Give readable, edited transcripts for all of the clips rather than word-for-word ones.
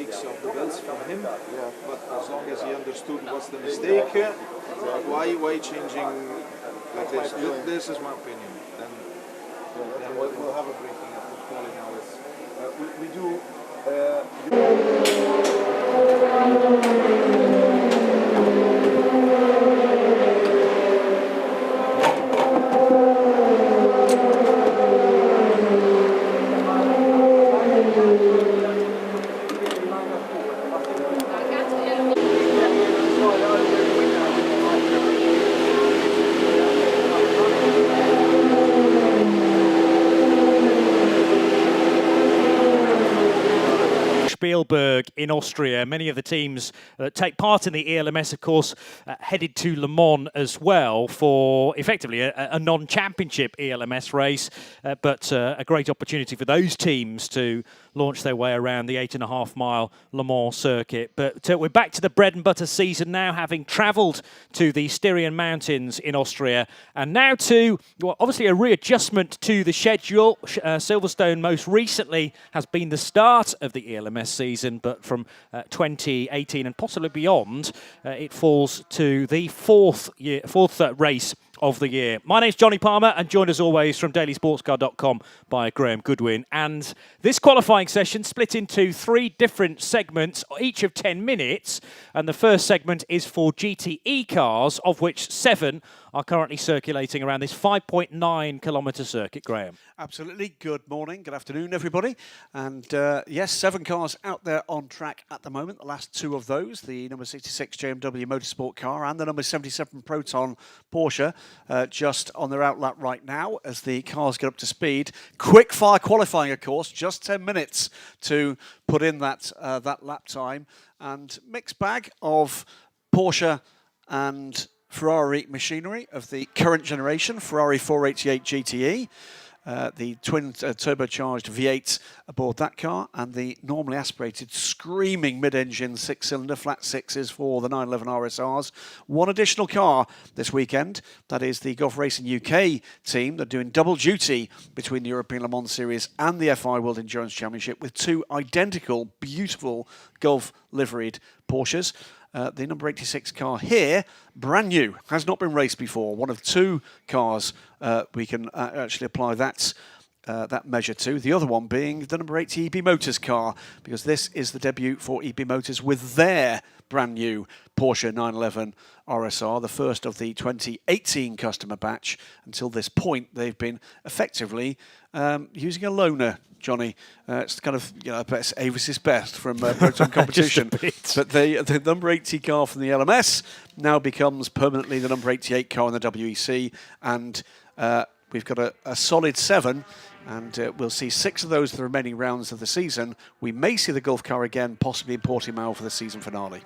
mistakes of the belts from him, but as long as he understood what's the mistake, why changing like this? This is my opinion. Then we'll have a briefing after calling hours. We do. Spielberg in Austria. Many of the teams that take part in the ELMS, of course, headed to Le Mans as well for effectively a non-championship ELMS race, but a great opportunity for those teams to launch their way around the 8.5-mile Le Mans circuit. But we're back to the bread and butter season now, having travelled to the Styrian Mountains in Austria, and now to, well, obviously a readjustment to the schedule. Silverstone most recently has been the start of the ELMS season, but from 2018 and possibly beyond, it falls to the fourth race of the year. My name's Johnny Palmer, and joined as always from dailysportscar.com by Graham Goodwin. And this qualifying session split into 3 different segments, each of 10 minutes. And the first segment is for GTE cars, of which 7 are currently circulating around this 5.9-kilometre circuit. Graham. Absolutely. Good morning, good afternoon, everybody. And yes, 7 cars out there on track at the moment. The last 2 of those, the number 66 JMW Motorsport car and the number 77 Proton Porsche, just on their outlap right now as the cars get up to speed. Quick fire qualifying, of course, just 10 minutes to put in that lap time, and mixed bag of Porsche and Ferrari machinery of the current generation, Ferrari 488 GTE, the twin turbocharged V8 aboard that car, and the normally aspirated, screaming mid-engine 6-cylinder flat sixes for the 911 RSRs. One additional car this weekend, that is the Gulf Racing UK team. They're doing double duty between the European Le Mans Series and the FI World Endurance Championship with 2 identical, beautiful Gulf liveried Porsches. The number 86 car here, brand new, has not been raced before. One of 2 cars we can actually apply that measure to. The other one being the number 80 EB Motors car, because this is the debut for EB Motors with their brand new Porsche 911 RSR, the first of the 2018 customer batch. Until this point, they've been effectively using a loaner, Johnny. It's kind of, it's Avis's best from Proton competition. But the number 80 car from the LMS now becomes permanently the number 88 car in the WEC, and we've got a solid 7, and we'll see 6 of those for the remaining rounds of the season. We may see the Gulf car again, possibly in Portimao for the season finale.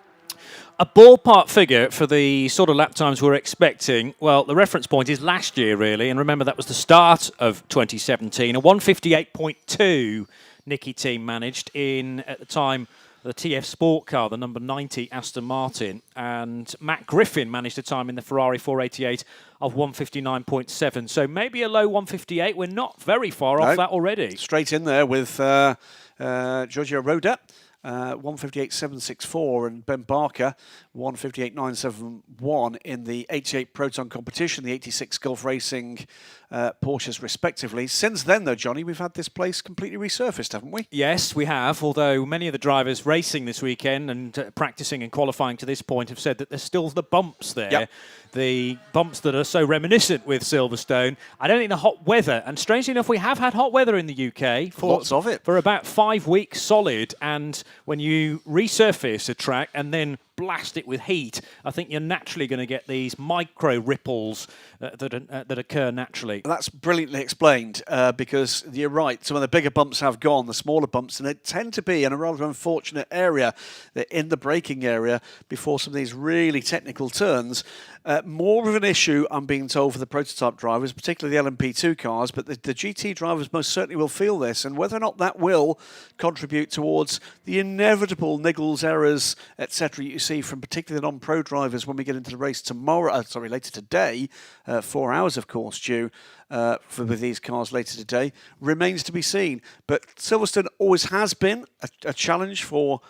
A ballpark figure for the sort of lap times we're expecting, well, the reference point is last year, really, and remember that was the start of 2017. A 158.2 Nicky team managed in, at the time, the TF Sport car, the number 90 Aston Martin, and Matt Griffin managed a time in the Ferrari 488 of 159.7. So maybe a low 158. We're not very far off that already. Straight in there with Giorgio Roda. 158.764, and Ben Barker 158.971 in the 88 Proton competition, the 86 Gulf Racing Porsches respectively. Since then though, Johnny, we've had this place completely resurfaced, haven't we? Yes, we have, although many of the drivers racing this weekend and practicing and qualifying to this point have said that there's still the bumps there. Yep. The bumps that are so reminiscent with Silverstone. I don't think the hot weather, and strangely enough, we have had hot weather in the UK lots of it for about 5 weeks solid, and when you resurface a track and then blast it with heat, I think you're naturally going to get these micro ripples that occur naturally. That's brilliantly explained, because you're right, some of the bigger bumps have gone, the smaller bumps, and they tend to be in a rather unfortunate area, in the braking area, before some of these really technical turns. More of an issue, I'm being told, for the prototype drivers, particularly the LMP2 cars, but the GT drivers most certainly will feel this, and whether or not that will contribute towards the inevitable niggles, errors, etc. you see from particularly the non-pro drivers when we get into the race tomorrow, later today, 4 hours, of course, due with these cars later today, remains to be seen. But Silverstone always has been a challenge for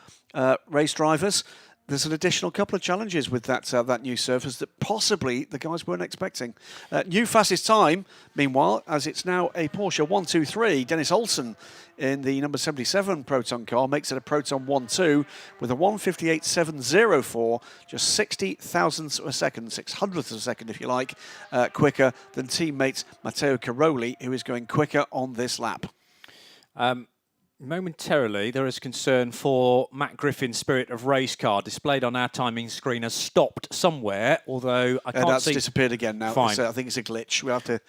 race drivers. There's an additional couple of challenges with that new surface that possibly the guys weren't expecting. New fastest time, meanwhile, as it's now a Porsche 123, Dennis Olsen in the number 77 Proton car makes it a Proton 1-2 with a 1:58.704, just 60 thousandths of a second, 600ths of a second, if you like, quicker than teammate Matteo Caroli, who is going quicker on this lap. Momentarily, there is concern for Matt Griffin's Spirit of Race car displayed on our timing screen has stopped somewhere, although I can't see... That's disappeared again now. Fine. I think it's a glitch. We have to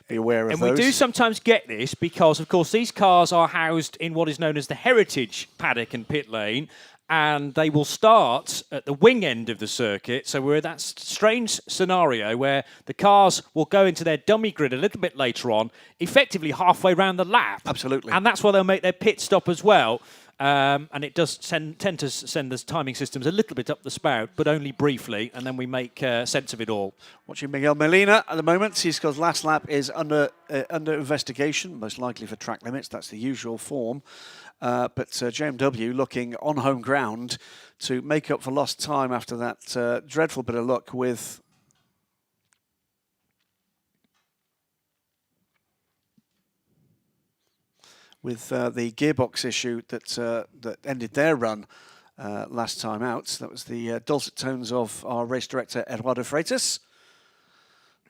be aware of those. And we do sometimes get this because, of course, these cars are housed in what is known as the Heritage paddock and pit lane, and they will start at the wing end of the circuit. So we're in that strange scenario where the cars will go into their dummy grid a little bit later on, effectively halfway around the lap. Absolutely. And that's where they'll make their pit stop as well. And it does tend to send the timing systems a little bit up the spout, but only briefly, and then we make sense of it all. Watching Miguel Molina at the moment. His last lap is under investigation, most likely for track limits. That's the usual form. But JMW looking on home ground to make up for lost time after that dreadful bit of luck with the gearbox issue that ended their run last time out. That was the dulcet tones of our race director, Eduardo Freitas.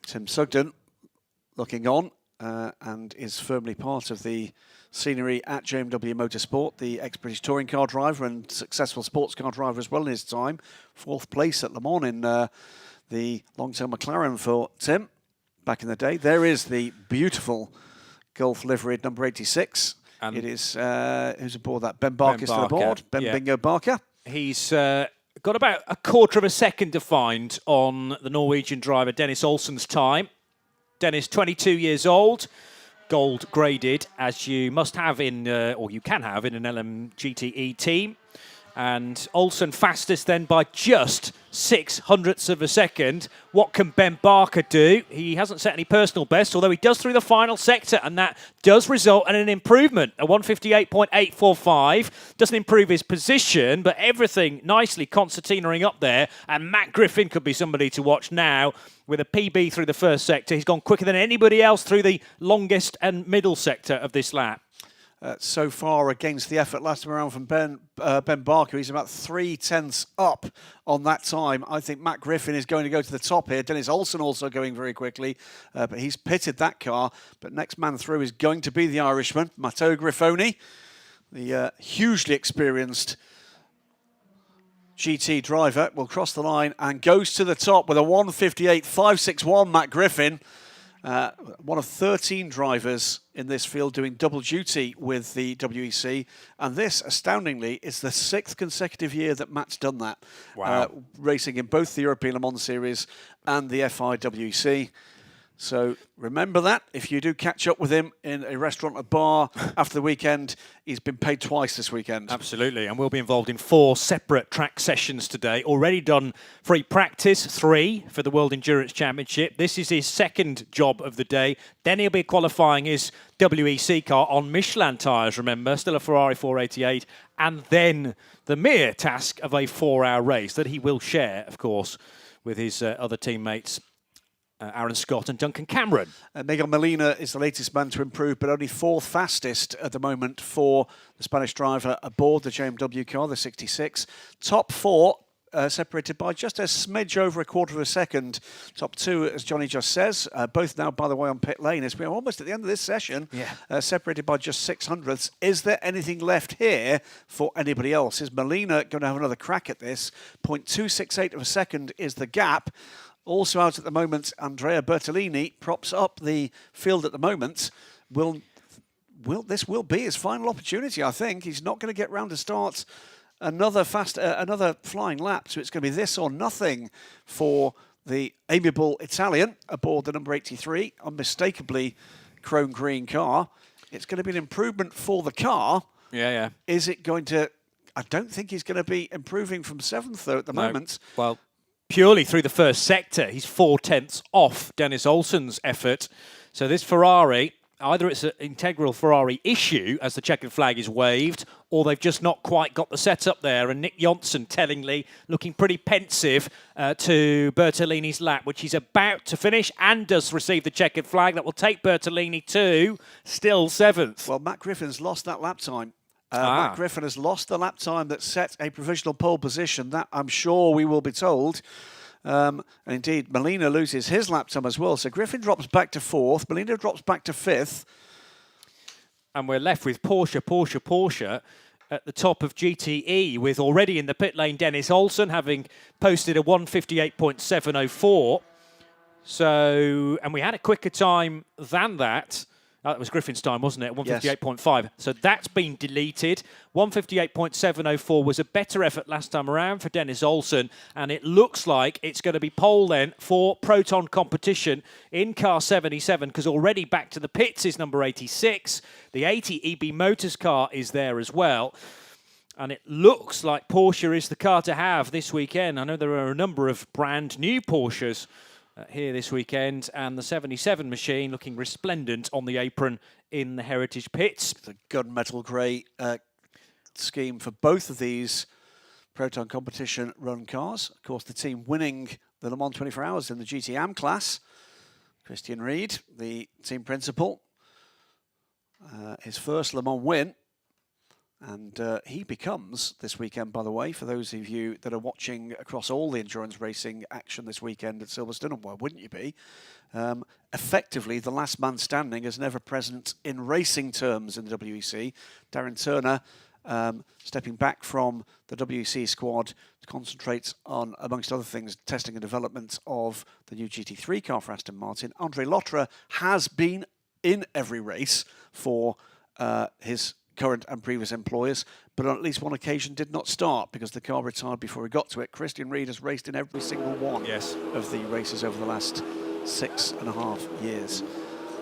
Tim Sugden looking on and is firmly part of the scenery at JMW Motorsport, the ex-British touring car driver and successful sports car driver as well in his time. 4th place at Le Mans in the long-term McLaren for Tim back in the day. There is the beautiful Gulf liveried number 86. And it is, who's aboard that? Ben Barker's still aboard. Ben Bingo Barker. He's got about a quarter of a second to find on the Norwegian driver Dennis Olsen's time. Dennis, 22 years old, gold graded, as you must have in, or you can have in an LMGTE team. And Olsen fastest then by just 600ths of a second. What can Ben Barker do? He hasn't set any personal best, although he does through the final sector, and that does result in an improvement. A 1:58.845 doesn't improve his position, but everything nicely concertinaing up there. And Matt Griffin could be somebody to watch now with a PB through the first sector. He's gone quicker than anybody else through the longest and middle sector of this lap. So far against the effort last time around from Ben Barker. He's about 3/10 up on that time. I think Matt Griffin is going to go to the top here. Dennis Olsen also going very quickly, but he's pitted that car. But next man through is going to be the Irishman, Matteo Griffoni, the hugely experienced GT driver. Will cross the line and goes to the top with a 1:58.561, Matt Griffin. One of 13 drivers in this field doing double duty with the WEC, and this, astoundingly, is the 6th consecutive year that Matt's done that. Wow. Racing in both the European Le Mans Series and the FI WEC. So remember that. If you do catch up with him in a restaurant or bar after the weekend, he's been paid twice this weekend. Absolutely, and we'll be involved in 4 separate track sessions today. Already done free practice, 3 for the World Endurance Championship. This is his 2nd job of the day. Then he'll be qualifying his WEC car on Michelin tyres, remember, still a Ferrari 488. And then the mere task of a 4-hour race that he will share, of course, with his other teammates. Aaron Scott and Duncan Cameron. Miguel Molina is the latest man to improve, but only 4th fastest at the moment for the Spanish driver aboard the JMW car, the 66. Top 4 separated by just a smidge over a quarter of a second. Top 2, as Johnny just says, both now, by the way, on pit lane as we're almost at the end of this session, separated by just 600ths. Is there anything left here for anybody else? Is Molina going to have another crack at this? 0.268 of a second is the gap. Also out at the moment, Andrea Bertolini props up the field at the moment. This will be his final opportunity, I think. He's not going to get round to start another flying lap, so it's going to be this or nothing for the amiable Italian aboard the number 83, unmistakably chrome green car. It's going to be an improvement for the car. Yeah. Is it going to I don't think he's going to be improving from 7th, though, at the moment. Well, purely through the first sector, he's 4/10 off Dennis Olsen's effort. So this Ferrari, either it's an integral Ferrari issue as the checkered flag is waved, or they've just not quite got the setup there. And Nick Johnson, tellingly, looking pretty pensive to Bertolini's lap, which he's about to finish, and does receive the checkered flag. That will take Bertolini to still 7th. Well, Matt Griffin's lost that lap time. Matt Griffin has lost the lap time that set a provisional pole position. That, I'm sure we will be told. And indeed, Molina loses his lap time as well. So Griffin drops back to 4th. Molina drops back to 5th. And we're left with Porsche at the top of GTE, with already in the pit lane Dennis Olsen having posted a 1:58.704. So, and we had a quicker time than that. That was Griffin's time, wasn't it? 1:58.5. Yes. So that's been deleted. 1:58.704 was a better effort last time around for Dennis Olsen, and it looks like it's going to be pole then for Proton competition in car 77, because already back to the pits is number 86. The 80 EB Motors car is there as well. And it looks like Porsche is the car to have this weekend. I know there are a number of brand new Porsches here this weekend, and the 77 machine looking resplendent on the apron in the Heritage pits. The gunmetal grey scheme for both of these Proton competition run cars. Of course, the team winning the Le Mans 24 Hours in the GT-AM class, Christian Reed, the team principal, his first Le Mans win. And he becomes, this weekend, by the way, for those of you that are watching across all the endurance racing action this weekend at Silverstone, and why wouldn't you be, effectively the last man standing as never present in racing terms in the WEC. Darren Turner stepping back from the WEC squad to concentrate on, amongst other things, testing and development of the new GT3 car for Aston Martin. Andre Lotterer has been in every race for his current and previous employers, but on at least one occasion did not start because the car retired before he got to it. Christian Reed has raced in every single one of the races over the last 6.5 years.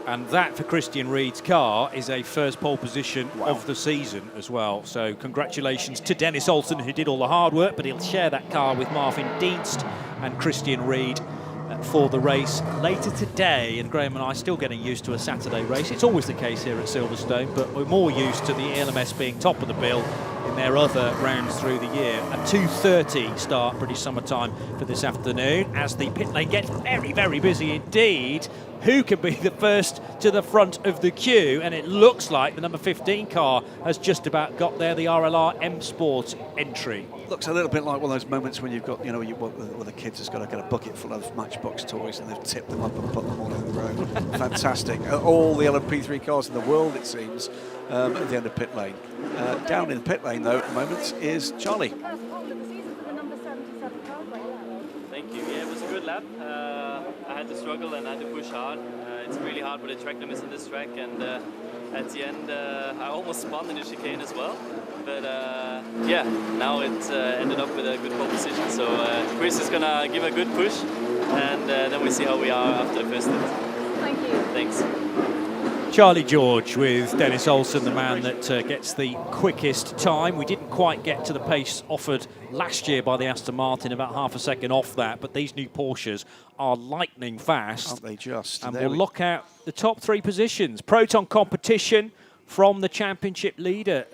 And that, for Christian Reed's car, is a first pole position of the season as well. So congratulations to Dennis Olsen, who did all the hard work, but he'll share that car with Marvin Dienst and Christian Reed for the race later today. And Graham and I are still getting used to a Saturday race. It's always the case here at Silverstone, but we're more used to the ELMS being top of the bill in their other rounds through the year. A 2:30 start, British summertime, for this afternoon, as the pit lane gets very, very busy indeed. Who can be the first to the front of the queue? And it looks like the number 15 car has just about got there, the RLR M Sport entry. Looks a little bit like one of those moments when you've got, you know, where the kids has got to get a bucket full of Matchbox toys and they've tipped them up and put them all in the row. Fantastic. All the LMP3 cars in the world, it seems, at the end of pit lane. Down in pit lane, though, at the moment, is Charlie. Thank you. Yeah, it was a good lap. I had to struggle and I had to push hard. It's really hard with the track limits in this track, and at the end I almost spun in the chicane as well. But yeah, now it ended up with a good pole position. So Chris is gonna give a good push, and then we see how we are after the first stint. Thank you. Thanks. Charlie George with Dennis Olsen, the man that gets the quickest time. We didn't quite get to the pace offered last year by the Aston Martin, about half a second off that, but these new Porsches are lightning fast. Aren't they just? And we'll lock out the top 3 positions. Proton competition from the championship leader,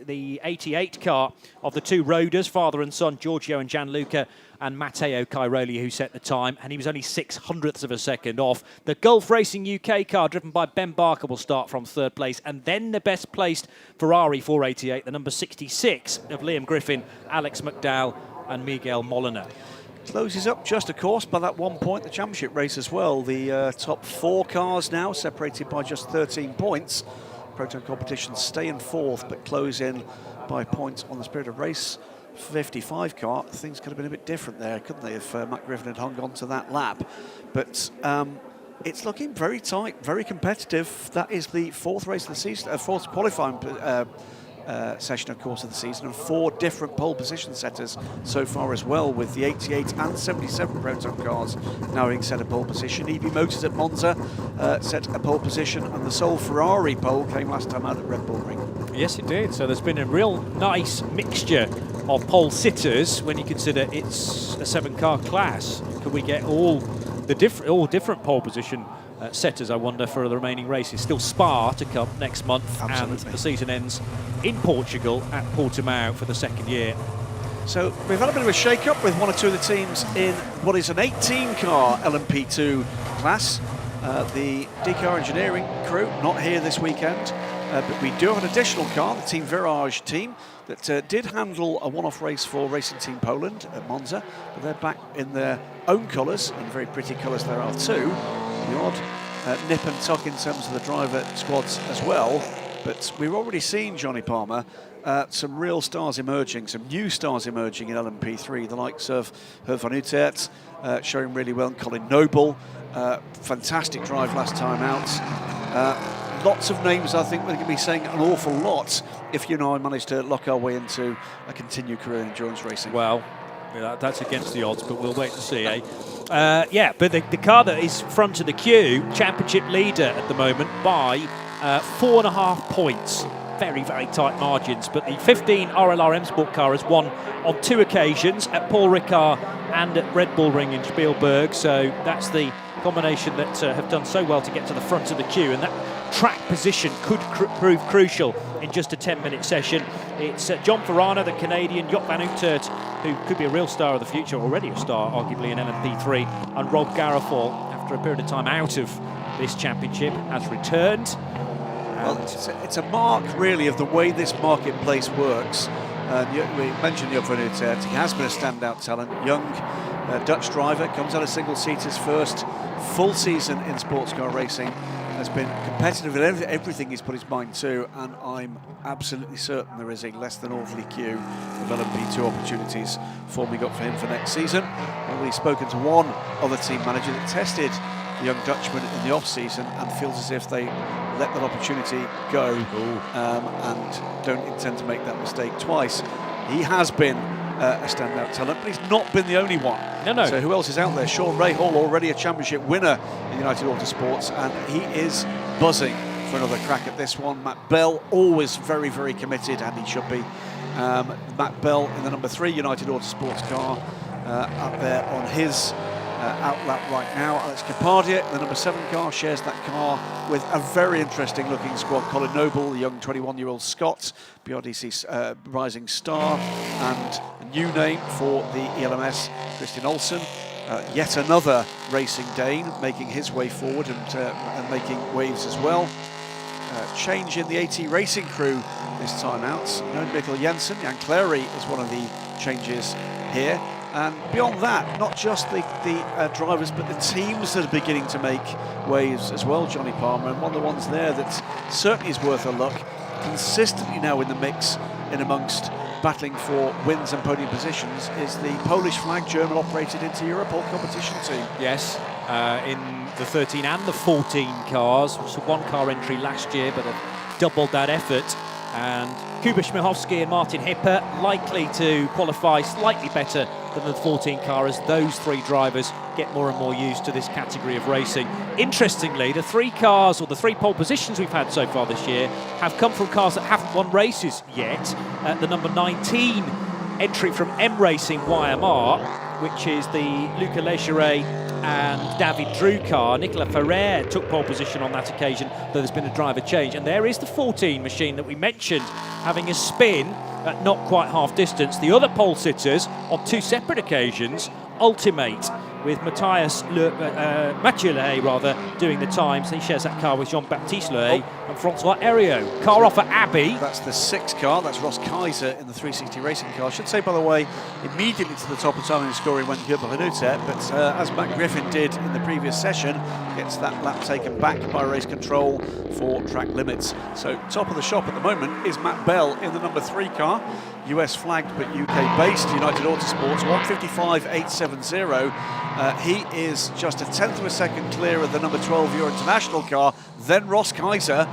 the 88 car of the 2 Roders, father and son, Giorgio and Gianluca, and Matteo Cairoli, who set the time, and he was only 0.06 of a second off. The Gulf Racing UK car, driven by Ben Barker, will start from 3rd place, and then the best placed Ferrari 488, the number 66 of Liam Griffin, Alex McDowell, and Miguel Molina. Closes up just, of course, by that 1 point, the championship race as well. The top 4 cars now separated by just 13 points. Proton competition stay in 4th, but close in by a point on the Spirit of Race 55 car. Things could have been a bit different there, couldn't they, if Matt Griffin had hung on to that lap. But it's looking very tight, very competitive. That is the 4th race of the season, 4th qualifying session, of course, of the season, and 4 different pole position setters so far as well, with the 88 and 77 Proton cars now having set a pole position. EB Motors at Monza set a pole position, and the sole Ferrari pole came last time out at Red Bull Ring. Yes, it did. So there's been a real nice mixture of pole sitters when you consider it's a 7-car class. Could we get all different pole position setters, I wonder, for the remaining races? Still Spa to come next month. Absolutely. And the season ends in Portugal at Portimao for the second year. So we've had a bit of a shake-up with one or two of the teams in what is an 18-car LMP2 class. The D-Car engineering crew not here this weekend, but we do have an additional car, the Team Virage team, that did handle a one-off race for Racing Team Poland at Monza, but they're back in their own colours, and very pretty colours there are too. The odd nip and tuck in terms of the driver squads as well, but we've already seen, Johnny Palmer, some real stars emerging, some new stars emerging in LMP3, the likes of Hervé van Uitert, showing really well, and Colin Noble, fantastic drive last time out. Lots of names, I think we're going to be saying an awful lot if you and I manage to lock our way into a continued career in endurance racing. Well, that's against the odds, but we'll wait to see, eh? Yeah, but the car that is front of the queue, championship leader at the moment by 4.5 points. Very, very tight margins. But the 15 RLR M Sport car has won on 2 occasions at Paul Ricard and at Red Bull Ring in Spielberg. So that's the combination that have done so well to get to the front of the queue. And that track position could prove crucial in just a 10-minute session. It's John Farana, the Canadian, Jock van Uitert, who could be a real star of the future, already a star, arguably in LMP3, and Rob Garofal, after a period of time out of this championship, has returned. Well, it's a mark, really, of the way this marketplace works. We mentioned Jock van Uitert. He has been a standout talent. Young Dutch driver, comes out of single-seaters, first full season in sports car racing. Has been competitive in everything he's put his mind to, and I'm absolutely certain there is a less than orderly queue of LMP2 opportunities forming up for him for next season. I've already spoken to one other team manager that tested the young Dutchman in the off-season and feels as if they let that opportunity go and don't intend to make that mistake twice. He has been a standout talent, but he's not been the only one. No. So who else is out there? Sean Ray Hall, already a championship winner in United Autosports, and he is buzzing for another crack at this one. Matt Bell, always very, very committed, and he should be. Matt Bell in the number 3 United Autosports car, up there on his outlap right now. Alex Capardia, the number 7 car, shares that car with a very interesting looking squad. Colin Noble, the young 21-year-old Scot, BRDC rising star, and a new name for the ELMS, Christian Olsen. Yet another racing Dane making his way forward and making waves as well. Change in the AT Racing crew this time out. No Mikkel Jensen, Jan Clary is one of the changes here. And beyond that, not just the drivers, but the teams that are beginning to make waves as well, Johnny Palmer. And one of the ones there that certainly is worth a look, consistently now in the mix in amongst battling for wins and podium positions, is the Polish flag German-operated Inter Europol competition team. Yes, in the 13 and the 14 cars. It was a 1-car entry last year, but have doubled that effort. And Kuba Śmiechowski and Martin Hipper likely to qualify slightly better than the 14 car as those 3 drivers get more and more used to this category of racing. Interestingly, the 3 cars, or the 3 pole positions we've had so far this year, have come from cars that haven't won races yet. The number 19 entry from M Racing YMR, which is the Luca Leggere and David Drew car. Nicolas Ferrer took pole position on that occasion, though there's been a driver change. And there is the 14 machine that we mentioned, having a spin at not quite half distance. The other pole sitters on 2 separate occasions, Ultimate, with Mathieu Lehay doing the times. He shares that car with Jean-Baptiste Lehay and Francois Heriot. Car off at Abbey. That's the 6th car, that's Ross Kaiser in the 360 racing car. I should say, by the way, immediately to the top of time in the scoring went Hervé van Uitert, but as Matt Griffin did in the previous session, gets that lap taken back by race control for track limits. So top of the shop at the moment is Matt Bell in the number 3 car, US flagged but UK based, United Autosports, 155.870. He is just a 1/10 of a second clear of the number 12 Eurointernational car. Then Ross Kaiser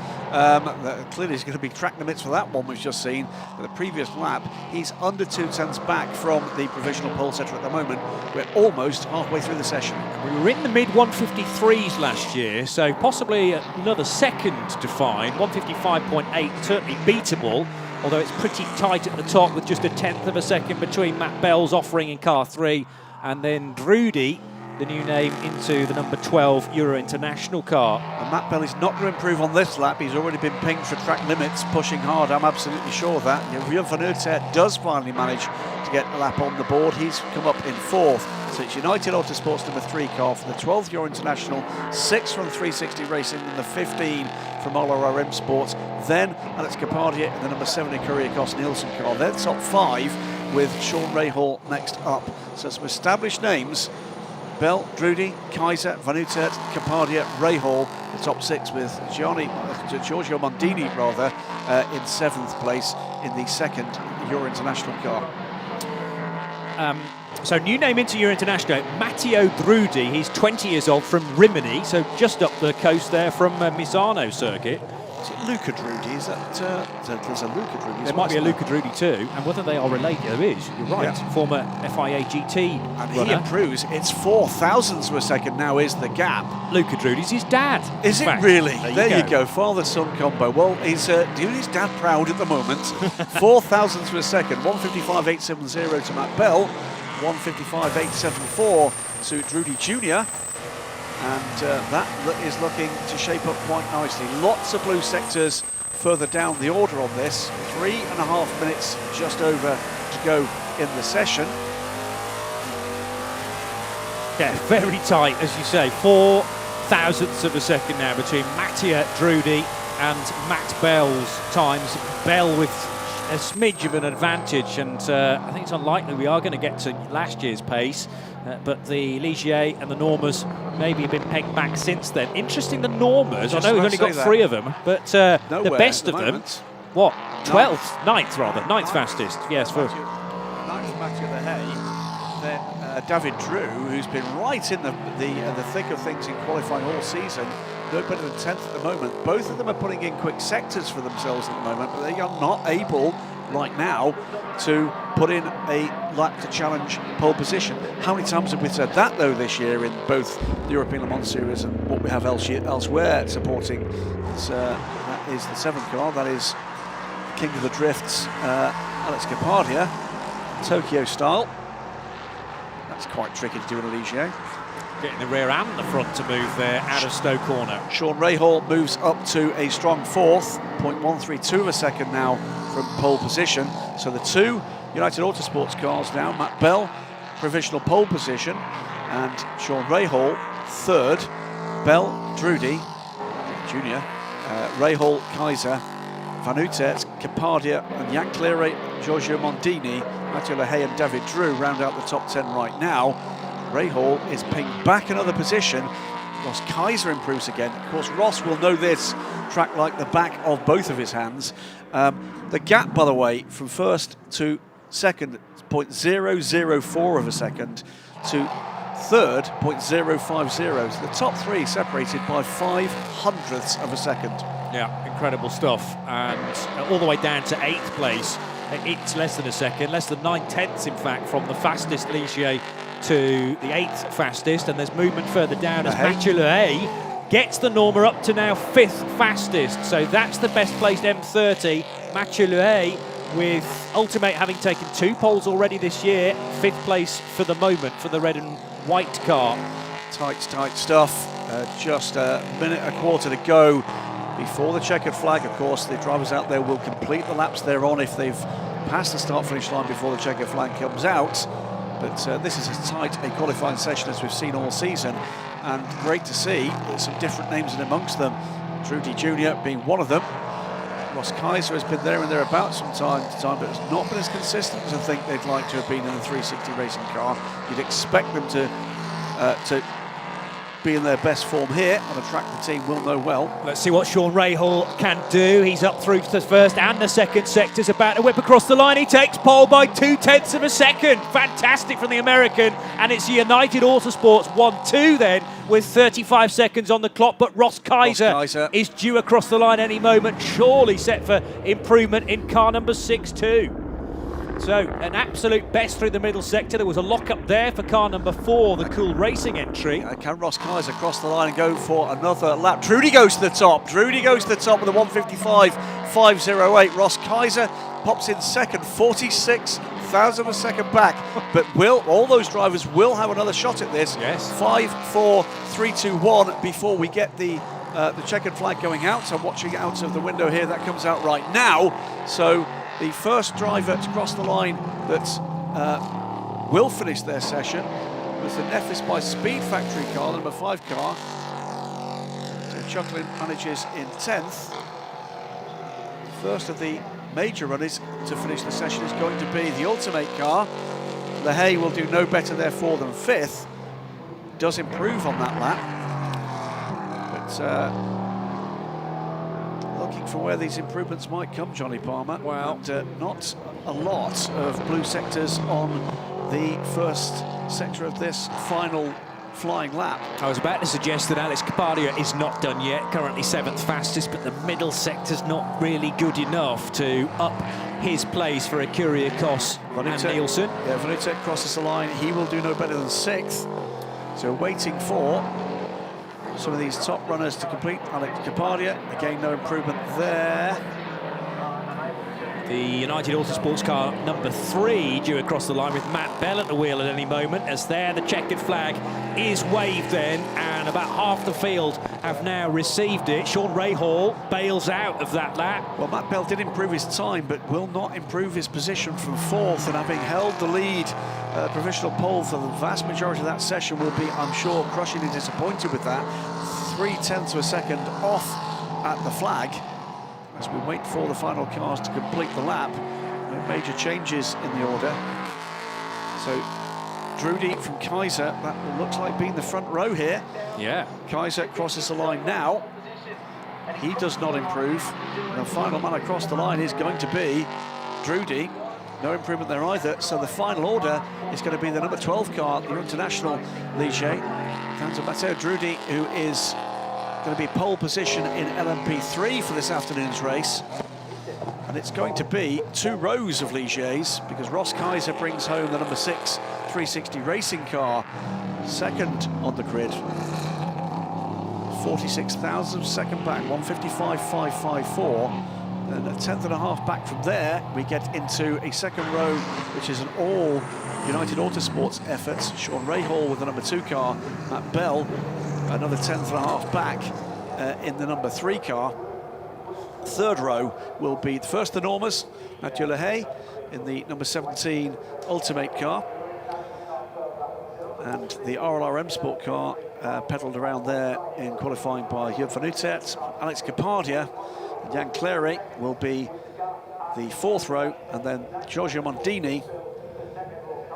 Clearly, he's going to be track limits for that one we've just seen. But the previous lap, he's under 2 tenths back from the provisional pole setter at the moment. We're almost halfway through the session. We were in the mid 153s last year, so possibly another second to find. 155.8 certainly beatable, although it's pretty tight at the top with just a tenth of a second between Matt Bell's offering in car 3 and then Drudy, the new name, into the number 12 Eurointernational car. And Matt Bell is not going to improve on this lap. He's already been pinged for track limits, pushing hard. I'm absolutely sure of that. Jan van Uitertert does finally manage to get the lap on the board. He's come up in 4th. So it's United Autosport's number 3 car for the 12th Eurointernational, 6 from 360 Racing and the 15 from Ola RM Sports. Then Alex Capardia in the number 70 Courier Cos Nielsen car. They're top 5 with Sean Rahal next up. So some established names. Bell, Drudy, Kaiser, Van Uitertert, Capardia, Rahal, the top 6 with Giorgio Mondini in 7th place in the 2nd Eurointernational car. So new name into Eurointernational, Matteo Drudy. He's 20 years old from Rimini, so just up the coast there from Misano circuit. Is it Luca Drudy? Is that there's a Luca Drudy? There might be a Luca Drudy too, and whether they are related, there is. You're right. Yeah. Former FIA GT and runner. he improves. It's 4 thousandths of a second now is the gap. Luca Drudy's his dad. Is it fact. really? There you go. Father-son combo. Well, he's doing his dad proud at the moment. 4 thousandths of a second. 155.870 to Matt Bell. 155.874 to Drudy Jr. And that is looking to shape up quite nicely. Lots of blue sectors further down the order on this. 3.5 minutes just over to go in the session. Yeah, very tight, as you say. 4 thousandths of a second now between Mattia Drudy and Matt Bell's times. Bell with a smidge of an advantage, and I think it's unlikely we are going to get to last year's pace, but the Ligier and the Normas maybe have been pegged back since then. Interesting, the Normas, I know we've only got 3 of them, but the best of them, what, 12th, 9th rather, 9th fastest, yes. For 9th Mathieu Lehay, then David Drew, who's been right in the thick of things in qualifying all season, no better than 10th at the moment. Both of them are putting in quick sectors for themselves at the moment, but they are not able right now to put in a lap to challenge pole position. How many times have we said that though this year in both the European Le Mans Series and what we have elsewhere supporting? That is the 7th car, that is King of the Drifts, Alex Capardia, Tokyo style. That's quite tricky to do in a Ligier. getting the rear and the front to move there out of Stowe Corner. Sean Rahal moves up to a strong 4th, 0.132 of a second now from pole position. So the 2 United Autosports cars now, Matt Bell, provisional pole position, and Sean Rahal, 3rd, Bell, Drudy, Jr., Rahal, Kaiser, Van Uitertert, Capardia, and Jan Cleary, Giorgio Mondini, Mathieu Lehay and David Drew round out the top 10 right now. Rahal is pinged back another position. Ross Kaiser improves again. Of course, Ross will know this track like the back of both of his hands. The gap, by the way, from 1st to 2nd, 0.004 of a second, to 3rd, 0.050. So the top 3 separated by 0.05 of a second. Yeah, incredible stuff. And all the way down to 8th place, it's less than a second, less than 9/10 in fact, from the fastest Ligier to the 8th fastest. And there's movement further down as Mathieu Lehay gets the Norma up to now 5th fastest. So that's the best placed M30, Mathieu Lehay, with Ultimate having taken 2 poles already this year. 5th place for the moment for the red and white car. Tight stuff. Just a minute and a quarter to go before the checkered flag. Of course, the drivers out there will complete the laps they're on if they've passed the start-finish line before the checkered flag comes out. But this is as tight a qualifying session as we've seen all season, and great to see there's some different names in amongst them. Drudy Jr. being one of them. Ross Kaiser has been there and thereabouts from time to time, but has not been as consistent as I think they'd like to have been in the 360 racing car. You'd expect them to be in their best form here on a track the team will know well. Let's see what Sean Rahal can do. He's up through the first and the second sectors, about to whip across the line. He takes pole by 0.2 of a second. Fantastic from the American, and it's United Autosports 1-2 then, with 35 seconds on the clock. But Ross Kaiser is due across the line any moment, surely set for improvement in car number 6-2. So an absolute best through the middle sector. There was a lock-up there for car number 4, the Cool Racing entry. Can Ross Kaiser cross the line and go for another lap? Drudy goes to the top. Drudy goes to the top with a 1:55.508. Ross Kaiser pops in second, 46 thousandths of a second back. But all those drivers will have another shot at this. Yes. 5, 4, 3, 2, 1 before we get the checkered flag going out. So I'm watching out of the window here. That comes out right now. So the first driver to cross the line that will finish their session was the Nefis by Speed Factory car, number 5 car. So Chucklin manages in 10th. First of the major runners to finish the session is going to be the Ultimate car. LeHay will do no better therefore than 5th. Does improve on that lap. But looking for where these improvements might come, Johnny Palmer. Well, and, not a lot of blue sectors on the first sector of this final flying lap. I was about to suggest that Alex Capadia is not done yet, currently 7th fastest, but the middle sector's not really good enough to up his place for Akuria Kos and Nielsen. Yeah, Vanutek crosses the line. He will do no better than 6th. So waiting for some of these top runners to complete. Alex Capadia, again, no improvement there. The United Autosports car number 3 due across the line with Matt Bell at the wheel at any moment, as there the checkered flag is waved then, and about half the field have now received it. Sean Rahal bails out of that lap. Well, Matt Bell did improve his time, but will not improve his position from 4th, and having held the lead provisional pole for the vast majority of that session will be, I'm sure, crushingly disappointed with that. 0.3 of a second off at the flag as we wait for the final cars to complete the lap. No major changes in the order. So Drudy from Kaiser, that looks like being the front row here. Yeah. Kaiser crosses the line now. He does not improve. The final man across the line is going to be Drudy. No improvement there either. So the final order is going to be the number 12 car, the Eurointernational Ligier. Down to Matteo Drudy, who is going to be pole position in LMP3 for this afternoon's race. And it's going to be 2 rows of Ligiers, because Ross Kaiser brings home the number 6 360 racing car, second on the grid. 46 thousandths of a second back, 1:55.554. And a 10.5 back from there, we get into a second row, which is an all United Autosports effort. Sean Rahal with the number 2 car, Matt Bell, another 10.5 back in the number 3 car. Third row will be first the Normas, Mathieu LeHay in the number 17 Ultimate car. And the RLR M Sport car pedalled around there in qualifying by Jürgen van Utet. Alex Capadia and Jan Clary will be the 4th row, and then Giorgio Mondini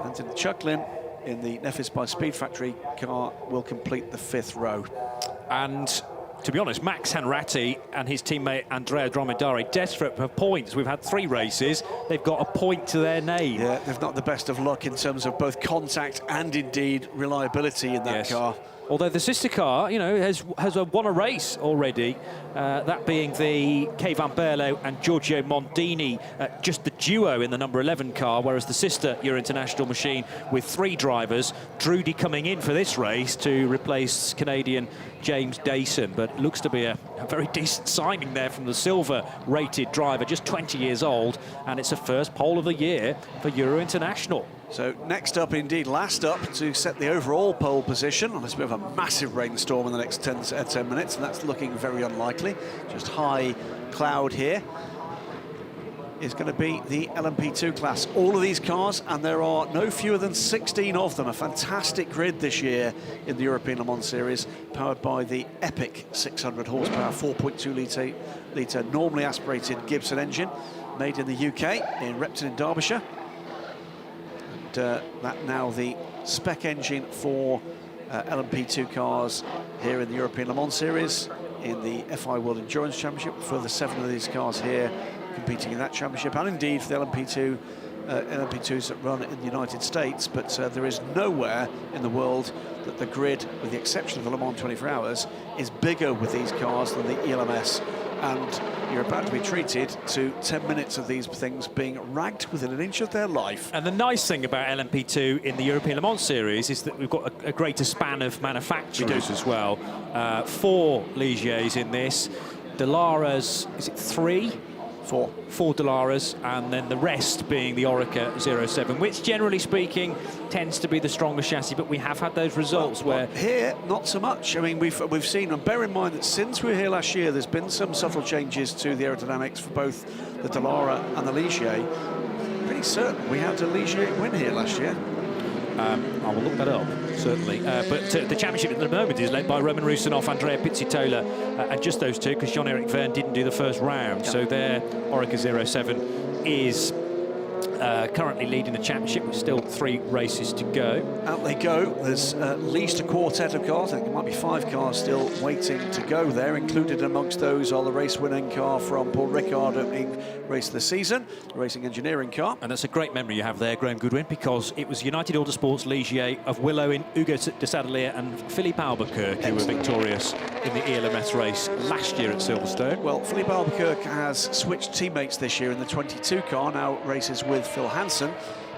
and Chucklin in the Nefis by Speed Factory car will complete the 5th row. And to be honest, Max Hanratti and his teammate Andrea Dromedari desperate for points. We've had 3 races. They've got a point to their name. Yeah, they've not the best of luck in terms of both contact and indeed reliability in that car. Although the sister car, you know, has won a race already, that being the Kay Van Berlo and Giorgio Mondini, just the duo in the number 11 car, whereas the sister Eurointernational machine with 3 drivers, Drudy coming in for this race to replace Canadian James Dayson, but looks to be a very decent signing there from the silver-rated driver, just 20 years old, and it's a first pole of the year for Eurointernational. So next up, indeed last up, to set the overall pole position, unless we have a massive rainstorm in the next 10 minutes, and that's looking very unlikely, just high cloud here, is going to be the LMP2 class. All of these cars, and there are no fewer than 16 of them, a fantastic grid this year in the European Le Mans Series, powered by the epic 600 horsepower, 4.2 litre normally aspirated Gibson engine, made in the UK, in Repton in Derbyshire. That now the spec engine for LMP2 cars here in the European Le Mans Series, in the FI World Endurance Championship, a further 7 of these cars here competing in that championship, and indeed for the LMP2s that run in the United States. But there is nowhere in the world that the grid, with the exception of the Le Mans 24 Hours, is bigger with these cars than the ELMS. And you're about to be treated to 10 minutes of these things being ragged within an inch of their life. And the nice thing about LMP2 in the European Le Mans Series is that we've got a greater span of manufacturers as well. 4 Ligiers in this. Dalara's, is it 3? 4 Dalaras, and then the rest being the Orica 07, which generally speaking tends to be the strongest chassis, but we have had those results where... Here, not so much. I mean, we've seen, and bear in mind that since we were here last year, there's been some subtle changes to the aerodynamics for both the Dallara and the Ligier. Pretty certain we had a Ligier win here last year. I will look that up, certainly. But the championship at the moment is led by Roman Rusinov, Andrea Pizzitola, and just those two, because Jean-Eric Verne didn't do the first round. So their Orica 07 is currently leading the championship with still 3 races to go. Out they go. There's at least a quartet of cars. I think there might be 5 cars still waiting to go there. Included amongst those are the race-winning car from Paul Ricard, opening race of the season, the racing engineering car. And that's a great memory you have there, Graham Goodwin, because it was United Autosports Ligier of Will Owen, Hugo de Sadelier and Philippe Albuquerque who were victorious in the ELMS race last year at Silverstone. Well, Philippe Albuquerque has switched teammates this year in the 22 car, now races with Phil Hansen.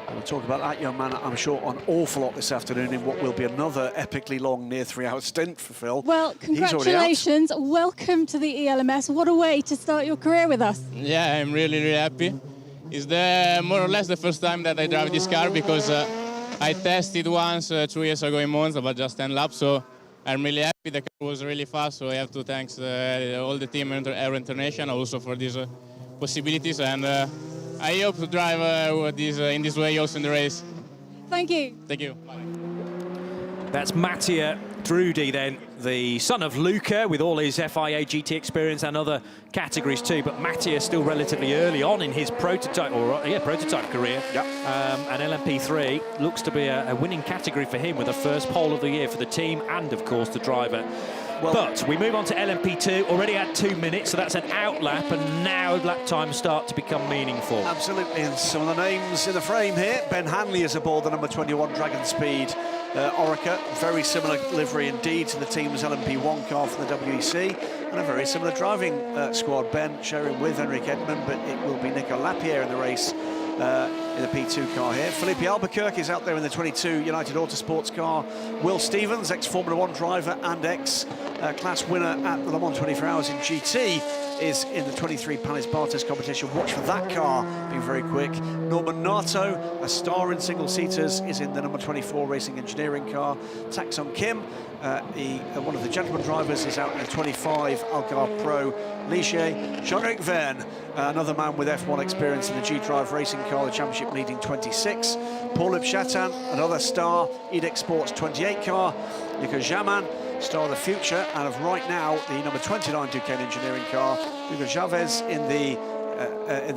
And we'll talk about that young man, I'm sure, an awful lot this afternoon in what will be another epically long, near 3-hour stint for Phil. Well, congratulations. Welcome to the ELMS. What a way to start your career with us. Yeah, I'm really, really happy. It's more or less the first time that I drive this car, because I tested once 2 years ago in Monza, but just 10 laps, so I'm really happy. The car was really fast, so I have to thank all the team at Eurointernational also for these possibilities, and I hope to drive in this way also in the race. Thank you. Thank you. Bye. That's Mattia Drudi then, the son of Luca, with all his FIA GT experience and other categories too. But Mattia still relatively early on in his prototype career. Yep. And LMP3 looks to be a winning category for him, with the first pole of the year for the team and, of course, the driver. Well, but we move on to LMP2, already had 2 minutes, so that's an out lap, and now lap times start to become meaningful. Absolutely, and some of the names in the frame here. Ben Hanley is aboard the number 21 Dragon Speed Orica. Very similar livery indeed to the team's LMP1 car from the WEC, and a very similar driving squad. Ben sharing with Henrik Edmond, but it will be Nico Lapierre in the race in the P2 car here. Philippe Albuquerque is out there in the 22 United Autosports car. Will Stevens, ex-Formula 1 driver and ex-class winner at the Le Mans 24 Hours in GT, is in the 23 Panis Bartes competition. Watch for that car being very quick. Norman Nato, a star in single-seaters, is in the number 24 Racing Engineering car. Tak-Sung Kim, one of the gentleman drivers, is out in the 25 Algarve Pro Ligier. Jean-Eric Verne, another man with F1 experience in the G-Drive racing car, the championship leading 26. Paul-Lip Chatan, another star, EDEX Sports 28 car. Nico Jaman, star of the future, and of right now, the number 29 Duquesne Engineering car. Hugo Chavez in the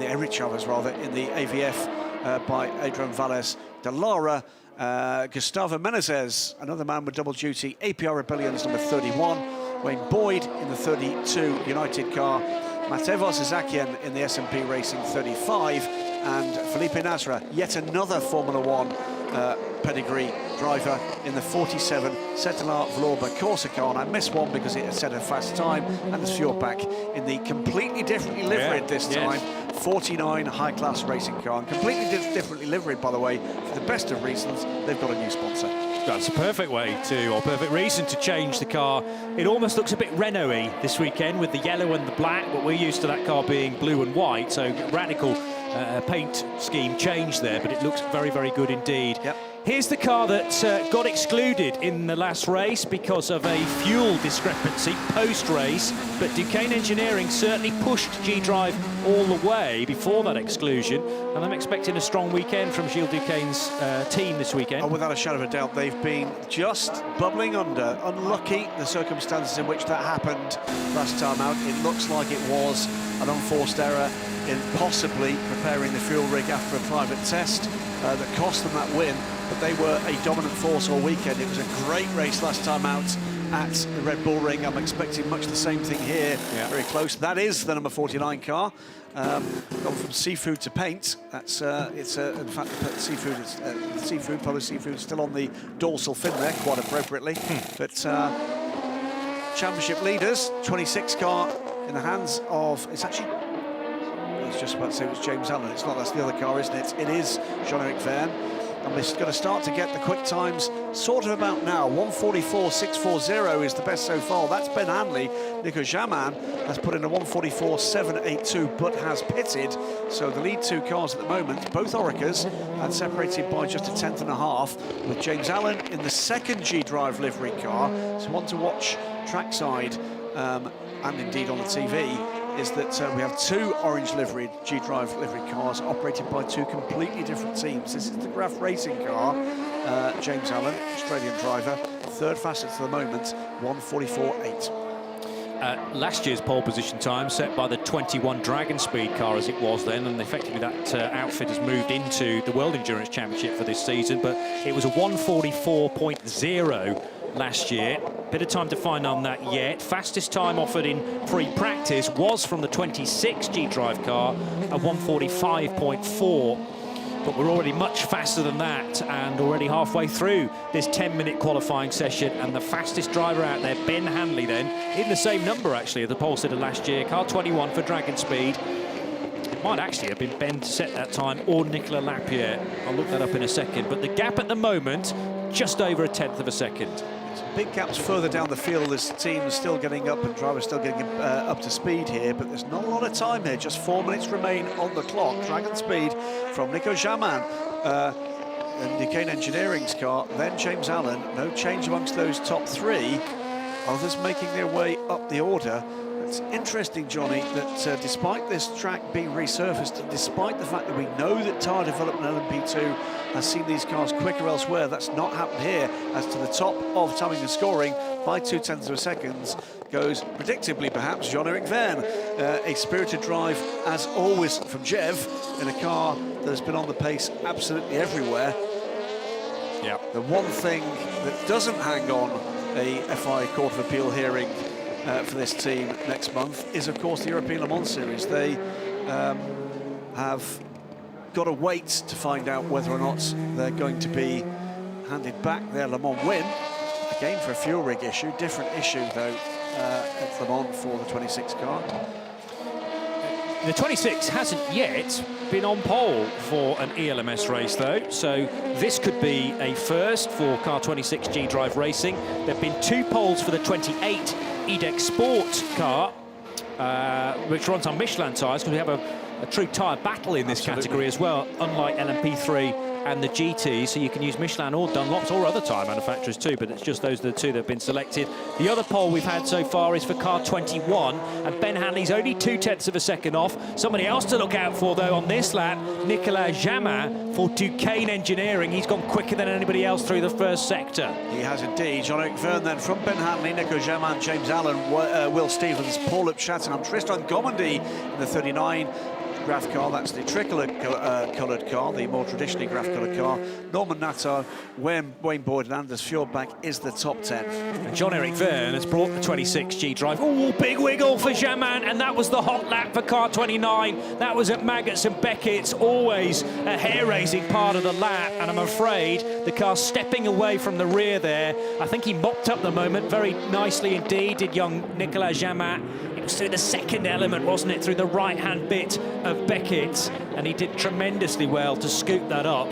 Eric Chavez rather, in the AVF by Adrian Valles de Lara. Gustavo Menezes, another man with double duty, APR Rebellions number 31. Wayne Boyd in the 32 United car. Matevos Isakian in the S&P Racing 35. And Felipe Nasra, yet another Formula 1 pedigree driver in the 47 Cetilar Vlorba Corsa car. And I missed one because it had set a fast time, and there's Fjordback in the completely differently liveried this time 49 high-class racing car, and completely differently liveried, by the way, for the best of reasons. They've got a new sponsor. That's a perfect way to, or perfect reason to change the car. It almost looks a bit Renault-y this weekend with the yellow and the black, but we're used to that car being blue and white, so radical paint scheme change there, but it looks very, very good indeed. Yep. Here's the car that got excluded in the last race because of a fuel discrepancy post-race, but Duquesne Engineering certainly pushed G-Drive all the way before that exclusion, and I'm expecting a strong weekend from Gilles Duquesne's team this weekend. Oh, without a shadow of a doubt, they've been just bubbling under. Unlucky, the circumstances in which that happened last time out. It looks like it was an unforced error in possibly preparing the fuel rig after a private test that cost them that win. but they were a dominant force all weekend. It was a great race last time out at the Red Bull Ring. I'm expecting much the same thing here, very close. That is the number 49 car. Gone from seafood to paint. That's in fact seafood is still on the dorsal fin there, quite appropriately. But championship leaders, 26 car in the hands of, it's actually, I was just about to say it was James Allen. It's not, that's the other car, isn't it? It is Jean-Eric Verne. And we're going to start to get the quick times sort of about now. 1:44.640 is the best so far. That's Ben Hanley. Nico Jamin has put in a 1:44.782, but has pitted. So the lead two cars at the moment, both Oricas, and separated by just a tenth and a half, with James Allen in the second G-Drive livery car. So one to watch trackside and indeed on the TV is that we have two orange liveried G-Drive livery cars operated by two completely different teams. This is the Graf Racing car, James Allen, Australian driver, third fastest at the moment, 1:44.8. Last year's pole position time set by the 21 Dragon Speed car as it was then, and effectively that outfit has moved into the World Endurance Championship for this season, but it was a 1:44.0 last year. Bit of time to find on that yet. Fastest time offered in free practice was from the 26 G-Drive car at 1:45.4. But we're already much faster than that, and already halfway through this 10-minute qualifying session, and the fastest driver out there, Ben Hanley, then, in the same number, actually, of the pole sitter last year, car 21 for Dragon Speed. It might actually have been Ben to set that time, or Nicolas Lapierre. I'll look that up in a second. But the gap at the moment, just over a tenth of a second. Big gaps further down the field as teams still getting up and drivers still getting up to speed here, but there's not a lot of time here. Just 4 minutes remain on the clock. Dragon Speed from Nico Jamin and Duquesne Engineering's car, then James Allen. No change amongst those top three. Others making their way up the order. It's interesting, Johnny, that despite this track being resurfaced, and despite the fact that we know that tyre development LMP2 has seen these cars quicker elsewhere, that's not happened here. As to the top of timing and scoring by 0.2 of a second goes, predictably perhaps, Jean-Eric Verne. A spirited drive, as always, from Jev in a car that has been on the pace absolutely everywhere. Yeah. The one thing that doesn't hang on a FI Court of Appeal hearing for this team next month is, of course, the European Le Mans Series. They have got to wait to find out whether or not they're going to be handed back their Le Mans win, again for a fuel rig issue. Different issue, though, at Le Mans for the 26 car. The 26 hasn't yet been on pole for an ELMS race, though, so this could be a first for car 26 G-Drive Racing. There have been two poles for the 28 EDEX Sport car, which runs on Michelin tyres, because we have a true tyre battle in this category as well, unlike LMP3 and the GT, so you can use Michelin or Dunlops or other tyre manufacturers too, but it's just those are the two that have been selected. The other pole we've had so far is for car 21, and Ben Hanley's only 0.2 of a second off. Somebody else to look out for, though, on this lap, Nicolas Jamin for Duquesne Engineering. He's gone quicker than anybody else through the first sector. He has indeed. Jean-Eric Verne then from Ben Hanley, Nico Jamin, James Allen, Will Stevens, Paul Upshatten, and Tristan Gomandy in the 39 Graf car. That's the tricolour coloured car, the more traditionally Graf coloured car. Norman Natter, Wayne Boyd and Anders Fjordbach is the top 10. And Jean-Eric Verne has brought the 26 G-Drive. Oh, big wiggle for Jamin, and that was the hot lap for car 29. That was at Maggots and Beckett's, always a hair-raising part of the lap, and I'm afraid the car stepping away from the rear there. I think he mopped up the moment very nicely indeed, did young Nicolas Jamin. It was through the second element, wasn't it, through the right-hand bit of Beckett, and he did tremendously well to scoop that up.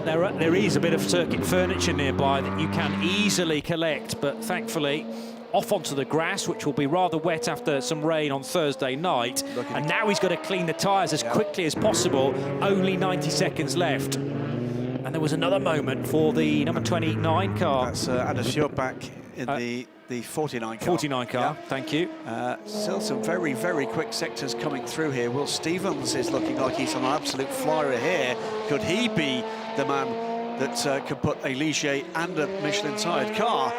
There is a bit of circuit furniture nearby that you can easily collect, but thankfully off onto the grass, which will be rather wet after some rain on Thursday night. And now he's got to clean the tyres as quickly as possible. Only 90 seconds left. And there was another moment for the number 29 car. That's Anders Fjordbach in the 49 car. 49 car, yeah. Thank you. Still some very, very quick sectors coming through here. Will Stevens is looking like he's on an absolute flyer here. Could he be the man that could put a Ligier and a Michelin-tired car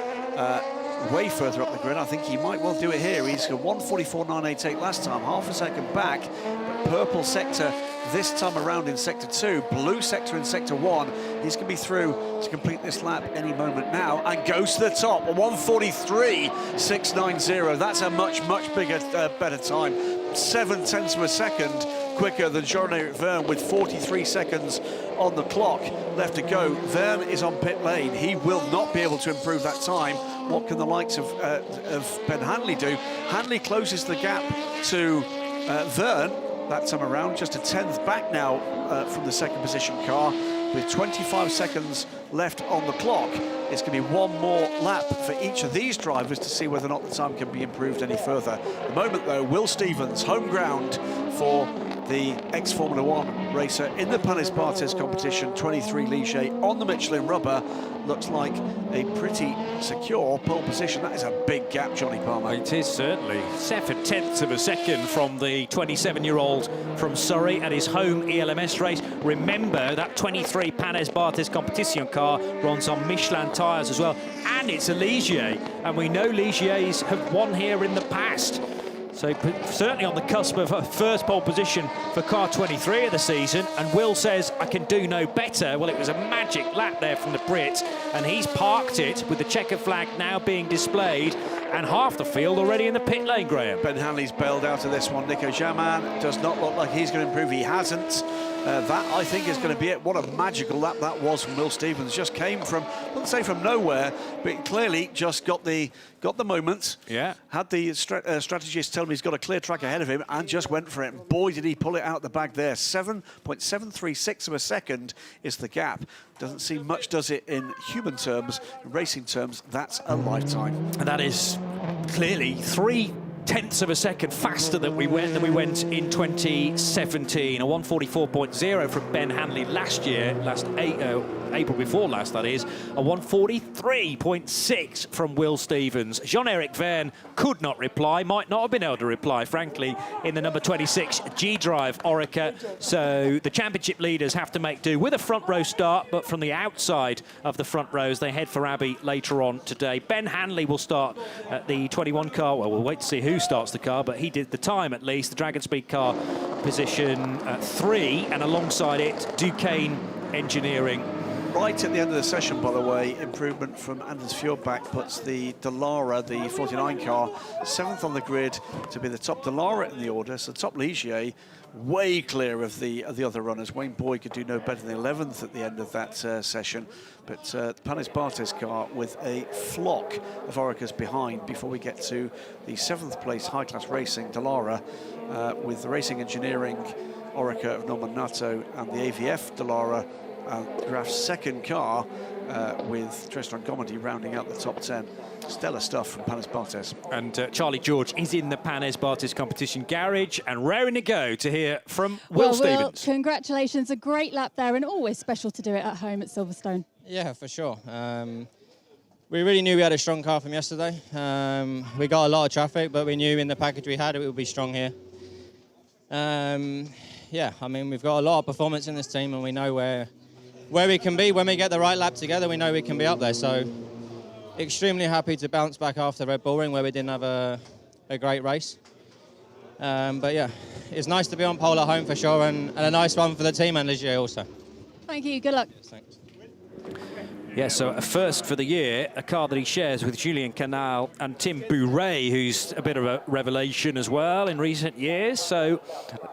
way further up the grid. I think he might well do it here. He's got 1:44.988 last time, half a second back. But purple sector this time around in sector 2, blue sector in sector 1. He's going to be through to complete this lap any moment now and goes to the top. 1:43.690. That's a much bigger, better time. 0.7 of a second quicker than Jean-Eric Vergne with 43 seconds on the clock left to go. Vergne is on pit lane. He will not be able to improve that time. What can the likes of Ben Hanley do? Hanley closes the gap to Vergne that time around, just a 10th back now from the second position car. With 25 seconds left on the clock, it's going to be one more lap for each of these drivers to see whether or not the time can be improved any further. At the moment, though, Will Stevens, home ground for the ex-Formula 1 racer in the Panis Barthez competition, 23 Ligier on the Michelin rubber. Looks like a pretty secure pole position. That is a big gap, Johnny Palmer. It is certainly. 7/10 of a second from the 27-year-old from Surrey at his home ELMS race. Remember, that 23 Panis Barthez competition car runs on Michelin tyres as well. And it's a Ligier. And we know Ligiers have won here in the past. So certainly on the cusp of a first pole position for car 23 of the season, and Will says, I can do no better. Well, it was a magic lap there from the Brit, and he's parked it with the checker flag now being displayed, and half the field already in the pit lane, Graham. Ben Hanley's bailed out of this one. Nico Jamin does not look like he's going to improve. He hasn't. That, I think, is going to be it. What a magical lap that was from Will Stevens. Just came from, I wouldn't say from nowhere, but clearly just got the moment. Yeah. Had the strategist tell him he's got a clear track ahead of him and just went for it. And boy, did he pull it out the bag there. 7.736 of a second is the gap. Doesn't seem much, does it, in human terms. In racing terms, that's a lifetime. And that is clearly 0.3 of a second faster than we went in 2017. A 1:44.0 from Ben Hanley last year, April before last, that is. A 1:43.6 from Will Stevens. Jean-Eric Vergne could not reply, might not have been able to reply, frankly, in the number 26 G-Drive Oreca. So the championship leaders have to make do with a front row start, but from the outside of the front rows, they head for Abbey later on today. Ben Hanley will start at the 21 car. Well, we'll wait to see who starts the car, but he did the time at least. The Dragon Speed car position 3, and alongside it, Duquesne Engineering. Right at the end of the session, by the way, improvement from Anders Fjordbach puts the Dallara, the 49 car, 7th on the grid to be the top Dallara in the order. So top Ligier, way clear of the other runners. Wayne Boyd could do no better than 11th at the end of that session. But the Panis Barthez car with a flock of Orecas behind before we get to the 7th place high-class racing Dallara with the Racing Engineering Oreca of Norman Nato and the AVF Dallara Graf's second car with Tristan Gomedy rounding out the top 10. Stellar stuff from Panis Barthez. And Charlie George is in the Panis Barthez competition garage and raring to go to hear from Will Stevens. Will, congratulations, a great lap there, and always special to do it at home at Silverstone. Yeah, for sure. We really knew we had a strong car from yesterday. We got a lot of traffic, but we knew in the package we had it would be strong here. Yeah, I mean, we've got a lot of performance in this team, and we know where we can be. When we get the right lap together, we know we can be up there. So extremely happy to bounce back after Red Bull Ring, where we didn't have a great race. But yeah, it's nice to be on pole at home for sure, and a nice one for the team and Ligier also. Thank you, good luck. Thanks. Yeah, so a first for the year, a car that he shares with Julien Canal and Tim Bourret, who's a bit of a revelation as well in recent years. So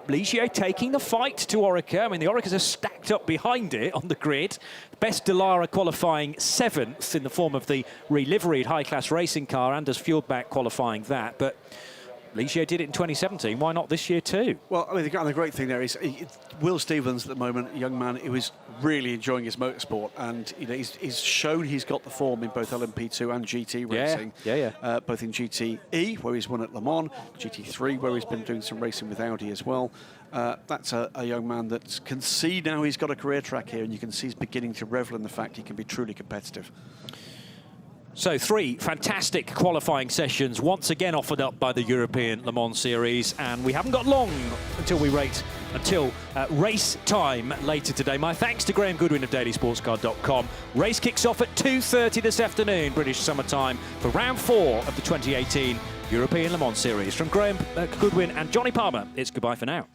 Ligier taking the fight to Oreca. I mean, the Orecas are stacked up behind it on the grid. Best Dallara qualifying 7th in the form of the reliveried high-class racing car, Anders Fjordbach qualifying that. But Ligier did it in 2017. Why not this year too? Well, I mean, the great thing there is Will Stevens at the moment, a young man who is really enjoying his motorsport, and you know he's shown he's got the form in both LMP2 and GT racing. Both in GTE, where he's won at Le Mans, GT3, where he's been doing some racing with Audi as well. That's a young man that can see now he's got a career track here, and you can see he's beginning to revel in the fact he can be truly competitive. So 3 fantastic qualifying sessions once again offered up by the European Le Mans Series, and we haven't got long until race time later today. My thanks to Graham Goodwin of dailysportscar.com. Race kicks off at 2:30 this afternoon, British summer time, for round 4 of the 2018 European Le Mans Series. From Graham Goodwin and Johnny Palmer, it's goodbye for now.